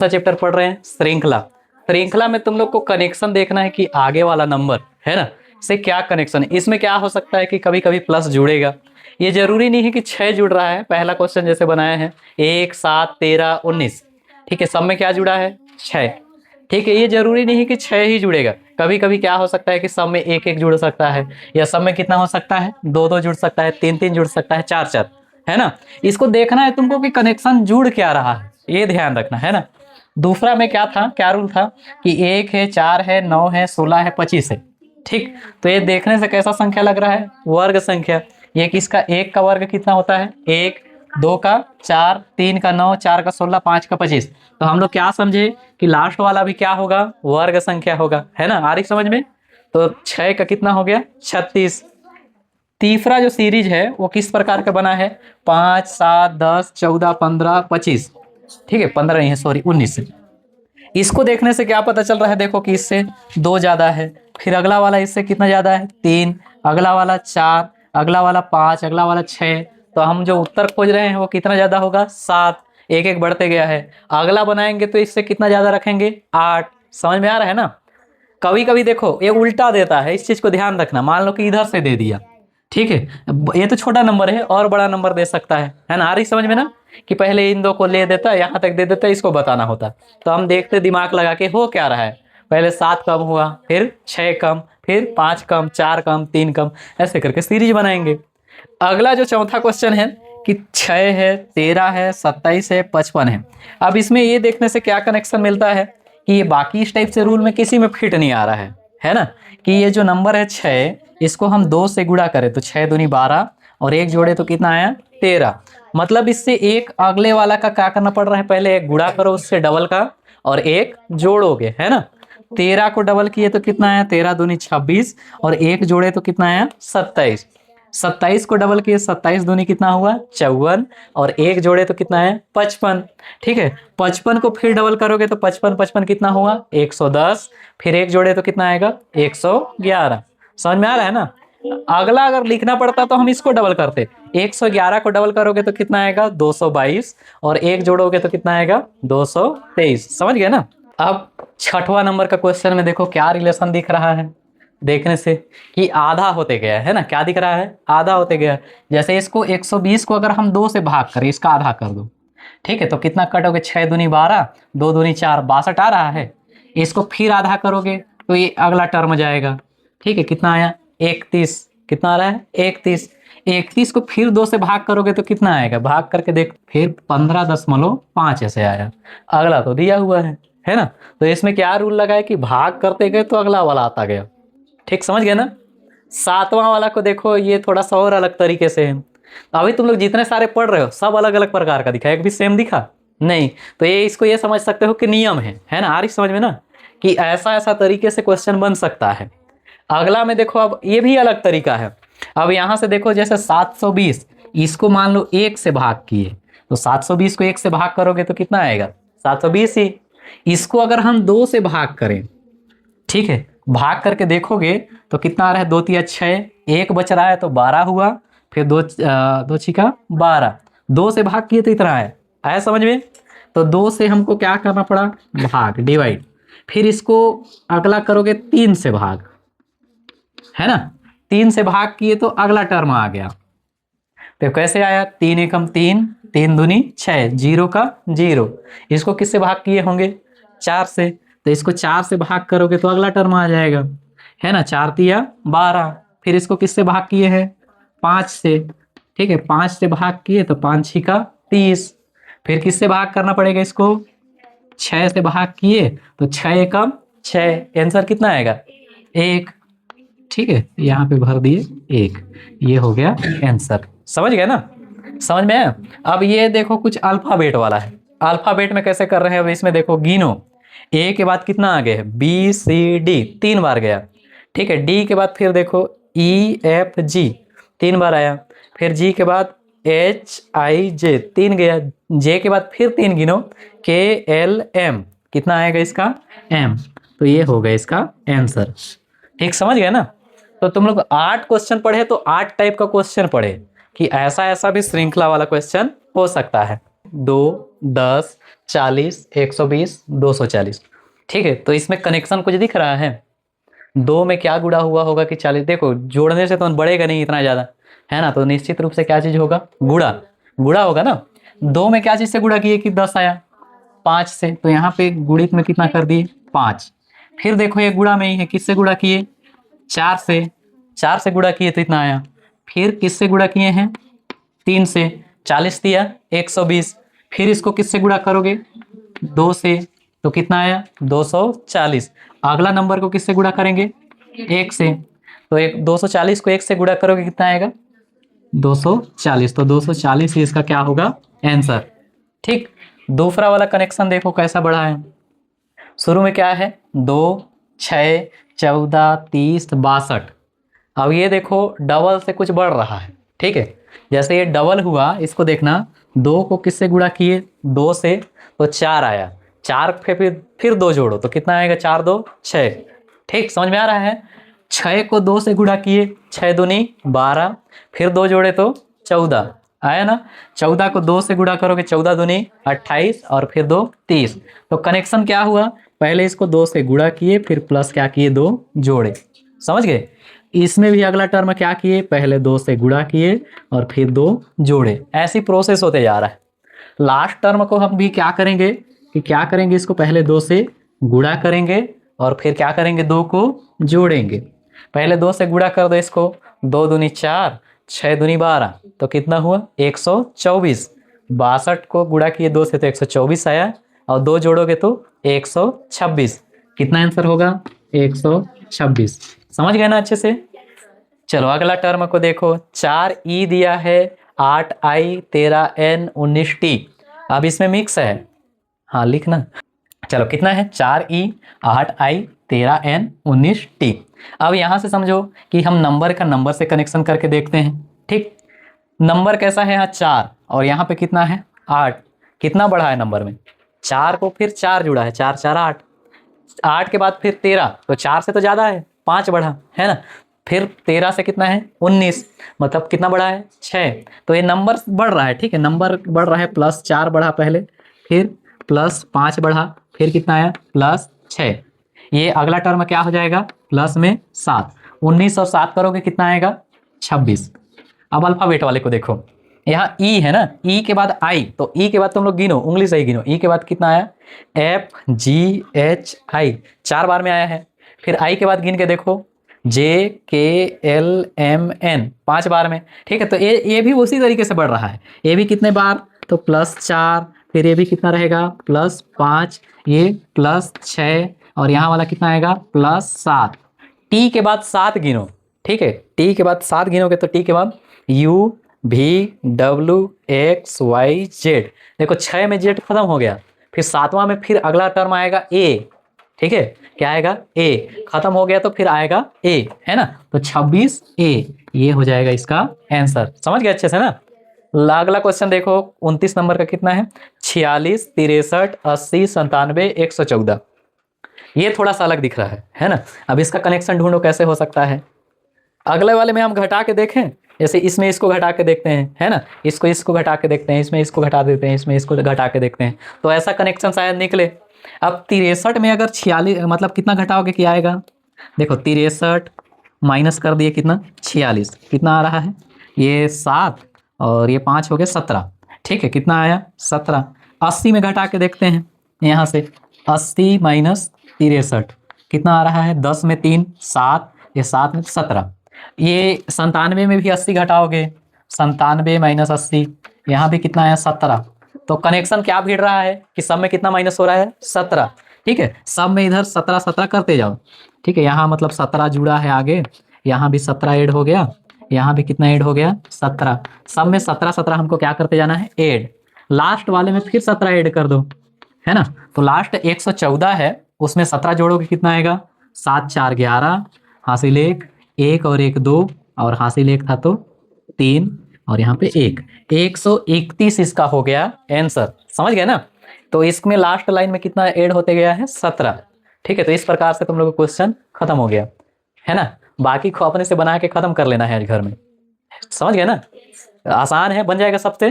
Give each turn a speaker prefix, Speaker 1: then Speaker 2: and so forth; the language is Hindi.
Speaker 1: सा चैप्टर पढ़ रहे हैं श्रृंखला। श्रृंखला में तुम लोग को कनेक्शन देखना है कि आगे वाला नंबर है ना से क्या कनेक्शन है। इसमें क्या हो सकता है कि कभी कभी प्लस जुड़ेगा, ये जरूरी नहीं है कि 6 जुड़ रहा है। पहला क्वेश्चन जैसे बनाया है 1, 7, 13, 19, ठीक है, सब में क्या जुड़ा है 6, ठीक है। ये जरूरी नहीं है कि 6 ही जुड़ेगा, कभी कभी क्या हो सकता है कि सब में 1 1 जुड़ सकता है, या सब में कितना हो सकता है 2 2 जुड़ सकता है, 3 3 जुड़ सकता है, 4 4, है ना। इसको देखना है तुमको कि कनेक्शन जुड़ क्या रहा है, ये ध्यान रखना है ना। दूसरा में क्या था, क्या रूल था कि 1 है, 4 है, 9 है, 16 है, 25 है, ठीक। तो ये देखने से कैसा संख्या लग रहा है, वर्ग संख्या। ये किसका, 1 का वर्ग कितना होता है 1, 2 का 4, 3 का 9, 4 का 16, 5 का 25। तो हम लोग क्या समझे कि लास्ट वाला भी क्या होगा, वर्ग संख्या होगा, है ना। आ रही समझ में। तो 6 का कितना हो गया 36। तीसरा जो सीरीज है वो किस प्रकार का बना है, 5, 7, 10, 14, 15, 25, ठीक है, 15 नहीं है सॉरी 19। इसको देखने से क्या पता चल रहा है, देखो कि इससे 2 ज्यादा है, फिर अगला वाला इससे कितना ज्यादा है 3, अगला वाला 4, अगला वाला 5, अगला वाला 6। तो हम जो उत्तर खोज रहे हैं वो कितना ज्यादा होगा 7, एक एक बढ़ते गया है। अगला बनाएंगे तो इससे कितना ज्यादा रखेंगे 8। समझ में आ रहा है ना। कभी कभी देखो ये उल्टा देता है, इस चीज को ध्यान रखना। मान लो कि इधर से दे दिया, ठीक है, ये तो छोटा नंबर है और बड़ा नंबर दे सकता है ना। आ रही समझ में ना, कि पहले इन दो को ले देता, यहाँ तक दे देता, इसको बताना होता। तो हम देखते दिमाग लगा के हो क्या रहा है, पहले 7 कम हुआ, फिर 6 कम, फिर 5 कम, 4 कम, 3 कम, ऐसे करके सीरीज बनाएंगे। अगला जो चौथा क्वेश्चन है कि 6 है, 13 है, 27 है, 55 है। अब इसमें ये देखने से क्या कनेक्शन मिलता है कि ये बाकी इस टाइप से रूल में किसी में फिट नहीं आ रहा है ना। कि ये जो नंबर है 6, इसको हम 2 से गुणा करें तो 6 दूनी 12 और 1 जोड़े तो कितना आया 13। मतलब इससे एक अगले वाला का क्या करना पड़ रहा है, पहले एक गुणा करो उससे डबल का और एक जोड़ोगे, है ना। 13 को डबल किए तो कितना आया 13 दूनी 26 और 1 जोड़े तो कितना आया 27। 27 को डबल किए 27 दूनी कितना हुआ 54 और 1 जोड़े तो कितना है 55, ठीक है। 55 को फिर डबल करोगे तो 55 55 कितना हुआ 110, फिर 1 जोड़े तो कितना आएगा 111। समझ में आ रहा है ना। अगला अगर लिखना पड़ता तो हम इसको डबल करते, 111 को डबल करोगे तो कितना आएगा 222 और 1 जोड़ोगे तो कितना आएगा 223। समझ गए ना। अब छठवां नंबर का क्वेश्चन में देखो क्या रिलेशन दिख रहा है देखने से कि आधा होते गया है ना। क्या दिख रहा है, आधा होते गया। जैसे इसको 120 को अगर हम 2 से भाग करें, इसका आधा कर दो, ठीक है, तो कितना कटोगे 6 दूनी 12, 2 दूनी 4, 62 आ रहा है। इसको फिर आधा करोगे तो ये अगला टर्म जाएगा, ठीक है, कितना आया 31। कितना आ रहा है 31। 31 को फिर 2 से भाग करोगे तो कितना आएगा, भाग करके देख, फिर 15.5 ऐसे आया। अगला तो दिया हुआ है ना। तो इसमें क्या रूल लगा है कि भाग करते गए तो अगला वाला आता गया, ठीक। समझ गए ना। सातवां वाला को देखो, ये थोड़ा सा और अलग तरीके से है। अभी तुम लोग जितने सारे पढ़ रहे हो सब अलग अलग प्रकार का दिखा, एक भी सेम दिखा नहीं। तो ये इसको ये समझ सकते हो कि नियम है ना। आ रही समझ में ना कि ऐसा ऐसा तरीके से क्वेश्चन बन सकता है। अगला में देखो, अब ये भी अलग तरीका है। अब यहां से देखो, जैसे 720, इसको मान लो 1 से भाग किए तो 720 को 1 से भाग करोगे तो कितना आएगा 720 ही। इसको अगर हम 2 से भाग करें, ठीक है, भाग करके देखोगे तो कितना आ रहा है 2 तिया 6, 1 बच रहा है तो 12 हुआ, फिर 2 छिका 12, 2 से भाग किए तो इतना आया समझ में। तो 2 से हमको क्या करना पड़ा, भाग, डिवाइड। फिर इसको अगला करोगे 3 से भाग, है ना। 3 से भाग किए तो अगला टर्म आ गया। तो कैसे आया 3 एकम 3, 3 दूनी 6, 0 का 0। इसको किससे भाग किए होंगे 4 से, तो इसको 4 से भाग करोगे तो अगला टर्म आ जाएगा, है ना। 4 तिया 12। फिर इसको किससे भाग किए हैं 5 से, ठीक है, 5 से भाग किए तो 5 छिका 30। फिर किससे भाग करना पड़ेगा इसको 6 से भाग किए तो 6 एकम 6, आंसर कितना आएगा 1, ठीक है, यहाँ पे भर दिए 1, ये हो गया आंसर। समझ गए ना, समझ में आया। अब ये देखो कुछ अल्फाबेट वाला है। अल्फाबेट में कैसे कर रहे हैं, अब इसमें देखो गिनो, ए के बाद कितना आगे है बी सी डी, 3 बार गया, ठीक है। डी के बाद फिर देखो ई एफ जी, 3 बार आया। फिर जी के बाद एच आई जे, 3 गया। जे के बाद फिर 3 गिनो, के एल एम, कितना आएगा इसका एम। तो ये हो गया इसका आंसर, ठीक। समझ गए ना। तो तुम लोग 8 क्वेश्चन पढ़े तो 8 टाइप का क्वेश्चन पढ़े कि ऐसा ऐसा भी श्रृंखला वाला क्वेश्चन हो सकता है। 2, 10, 40, 120, 240। ठीक है, तो इसमें कनेक्शन कुछ दिख रहा है? 2 में क्या गुणा हुआ होगा कि 40? देखो जोड़ने से तो बढ़ेगा नहीं इतना ज़्यादा, है ना, तो निश्चित रूप से क्या चीज़ होगा? गुणा। गुणा होगा ना। 2 में क्या चीज़ से गुणा किए कि 10 आया? 5 से, तो यहाँ पे गुणित में कितना कर दिए? 5। फिर देखो ये गुणा में ही है, किससे गुणा किए? 4 से। 4 से गुणा किए तो इतना आया। फिर किससे गुणा किए हैं? 3 से। 40 दिया 120। फिर इसको किससे गुणा करोगे? 2 से, तो कितना आया? 240। अगला नंबर को किससे गुणा करेंगे? 1 से, तो 240 को 1 से गुणा करोगे कितना आएगा? 240। तो 240 ही इसका क्या होगा? आंसर। ठीक। दूसरा वाला कनेक्शन देखो कैसा बढ़ा है। शुरू में क्या है? 2, 6, 14, 30, 62। अब ये देखो डबल से कुछ बढ़ रहा है। ठीक है, जैसे ये डबल हुआ, इसको देखना, 2 को किससे गुणा किए? 2 से, तो 4 आया। 4 पे फिर 2 जोड़ो तो कितना आएगा? 4, 2, 6। ठीक, समझ में आ रहा है? 6 को 2 से गुणा किए, 6 दूनी 12, फिर 2 जोड़े तो 14 आया ना। 14 को 2 से गुणा करोगे, 14 दूनी 28 और फिर 2 30। तो कनेक्शन क्या हुआ? पहले इसको 2 से गुणा किए, फिर प्लस क्या किए? 2 जोड़े। समझ गए? इसमें भी अगला टर्म क्या किए? पहले 2 से गुणा किए और फिर 2 जोड़े। ऐसी प्रोसेस होते जा रहा है। लास्ट टर्म को हम भी क्या करेंगे कि क्या करेंगे? इसको पहले 2 से गुणा करेंगे और फिर क्या करेंगे? 2 को जोड़ेंगे। पहले 2 से गुणा कर दो इसको, 2 दूनी 4, 6 दूनी 12, तो कितना हुआ? 124। 62 को गुणा किए 2 से तो 124 आया, और 2 जोड़ोगे तो 126। कितना आंसर होगा? 126। समझ गए ना अच्छे से? चलो अगला टर्म को देखो। 4e दिया है, 8i, 13n, 19t। अब इसमें मिक्स है, हाँ लिखना। चलो कितना है? 4e, 8i, 13n, 19t। अब यहां से समझो कि हम नंबर का नंबर से कनेक्शन करके देखते हैं। ठीक, नंबर कैसा है? यहाँ 4 और यहाँ पे कितना है? 8। कितना बढ़ा है नंबर में? 4 को फिर 4 जुड़ा है, 4, 4, 8। 8 के बाद फिर 13, तो 4 से तो ज्यादा है, 5 बढ़ा है ना। फिर 13 से कितना है? 19, मतलब कितना बढ़ा है? 6। तो ये नंबर बढ़ रहा है। ठीक है, नंबर बढ़ रहा है। प्लस 4 बढ़ा पहले, फिर प्लस 5 बढ़ा, फिर कितना आया? प्लस 6। ये अगला टर्म क्या हो जाएगा? प्लस में 7। 19 और 7 करोगे कितना आएगा? 26। अब अल्फाबेट वाले को देखो। यहाँ ई है ना, ई के बाद आई, तो ई के बाद तुम लोग गिनो, उंगली से ही गिनो। ई के बाद कितना आया? FGHI, 4 बार में आया है। फिर आई के बाद गिन के देखो, JKLMN, 5 बार में। ठीक है, तो ये भी उसी तरीके से बढ़ रहा है। ये भी कितने बार? तो प्लस 4, फिर ये भी कितना रहेगा? प्लस 5, ये प्लस 6, और यहाँ वाला कितना आएगा? प्लस 7। टी के बाद 7 गिनो। ठीक है, टी के बाद 7 गिनोगे तो टी के बाद UVWXYZ। देखो 6 में Z खत्म हो गया, फिर 7वां में फिर अगला टर्म आएगा A। ठीक है, क्या आएगा? A। खत्म हो गया तो फिर आएगा A, है ना। तो 26A ये हो जाएगा इसका आंसर। समझ गए अच्छे से ना? अगला क्वेश्चन देखो, 29 नंबर का कितना है? 46, 63, 80, 97, 114। ये थोड़ा सा अलग दिख रहा है ना। अब इसका कनेक्शन ढूंढो कैसे हो सकता है। अगले वाले में हम घटा के देखें, जैसे इसमें इसको घटा के देखते हैं, है ना, इसको घटा के देखते हैं, इसमें इसको घटा देते हैं, इसमें इसको घटा के देखते हैं, तो ऐसा कनेक्शन शायद निकले। अब 63 में अगर 46, मतलब कितना घटाओगे कि आएगा? देखो 63 माइनस कर दिए कितना? 46। कितना आ रहा है? ये 7 और ये 5 हो गए 17। ठीक है, कितना आया? 17। 80 में घटा के देखते हैं, यहाँ से 80 माइनस 63 कितना आ रहा है? 10 में 3, 7, ये 7 में 17। ये 97 में भी 80 घटाओगे, 97 माइनस 80, यहाँ भी कितना आया? 17। तो कनेक्शन क्या भिड़ रहा है कि सब में कितना माइनस हो रहा है? 17। ठीक है, सब में इधर 17 17 करते जाओ। ठीक है, यहाँ मतलब 17 जुड़ा है आगे, यहाँ भी 17 ऐड हो गया, यहाँ भी कितना ऐड हो गया? 17। सब में 17 17 हमको क्या करते जाना है? ऐड। लास्ट वाले में फिर 17 ऐड कर दो, है ना। तो लास्ट 114 है, उसमें 17 जोड़ोगे कितना आएगा? 7 4 11, हासिल 1 और 1 2, और हासिल 1 था तो 3, और यहाँ पे 1, 131 इसका हो गया आंसर। समझ गए ना? तो इसमें लास्ट लाइन में कितना ऐड होते गया है? 17। ठीक है, तो इस प्रकार से तुम लोग का क्वेश्चन खत्म हो गया, है ना। बाकी को अपने से बना के खत्म कर लेना है आज घर में। समझ गए ना? आसान है, बन जाएगा सबसे।